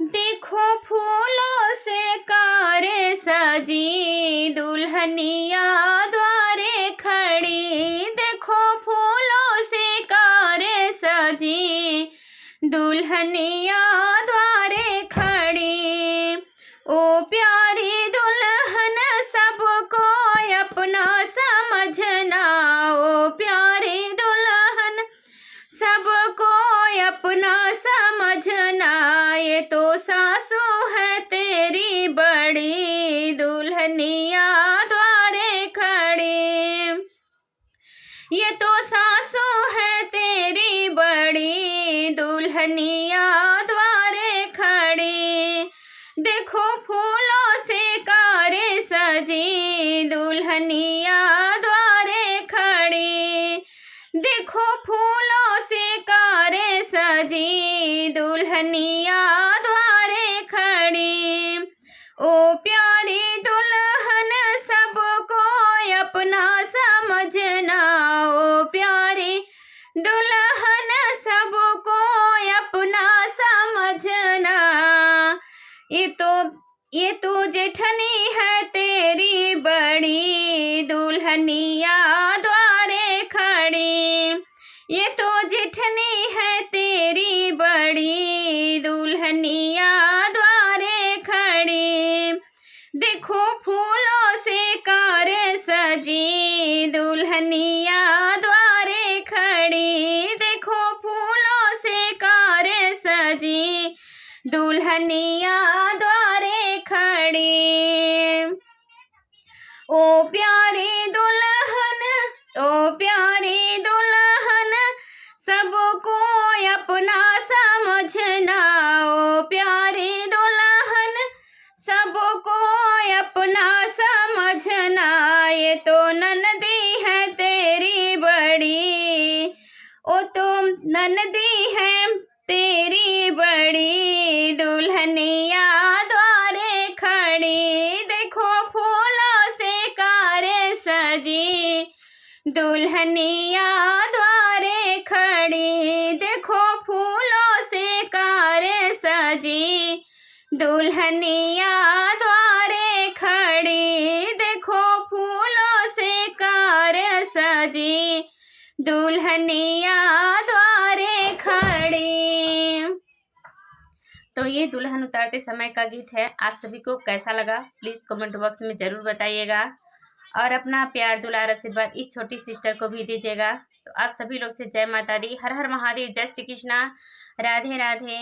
देखो फूलों से कार सजी, दुल्हनिया द्वारे खड़ी। देखो फूलों से कार सजी, दुल्हनिया द्वारे खड़ी। ओ प्यारी दुल्हन सबको अपना समझना, ओ प्यारी दुल्हन सबको अपना समझना। ये तो सासू है तेरी बड़ी, दुल्हनिया द्वारे खड़ी। ये तो सासू है तेरी बड़ी, दुल्हनिया द्वारे खड़ी। देखो फूलों से कार सजी, दुल्हनिया द्वारे खड़ी। देखो फूलों से कार सजी, दुल्हनिया द्वारे खड़ी। ओ प्यारी दुल्हन सबको अपना समझना, ओ प्यारी दुल्हन सबको अपना समझना। ये तो जेठनी है तेरी बड़ी, दुल्हनिया द्वारे खड़ी। ये तो जेठनी है तेरी बड़ी, दुल्हनिया द्वारे खड़ी। देखो फूलों से कार सजी, दुल्हनिया द्वारे खड़ी। देखो फूलों से कार सजी, दुल्हनिया द्वारे खड़ी। ओ प्यारी दुल्हन, ओ प्यारी दुल्हन सबको अपना समझना, ओ प्यारी दुल्हन सबको अपना समझना। ये तो ननदी है तेरी बड़ी, ओ तो ननदी है तेरी बड़ी, दुल्हनिया द्वारे खड़ी। देखो फूलों से कार सजी, दुल्हनिया द्वारे खड़ी। देखो फूलों से कार सजी, दुल्हनिया द्वारे खड़ी। देखो फूलों से कार सजी, दुल्हनिया द्वारे खड़ी। तो ये दुल्हन उतारते समय का गीत है। आप सभी को कैसा लगा प्लीज़ कमेंट बॉक्स में ज़रूर बताइएगा, और अपना प्यार दुलार आशीर्वाद इस छोटी सिस्टर को भी दीजिएगा। तो आप सभी लोग से जय माता दी, हर हर महादेव, जय श्री कृष्णा, राधे राधे।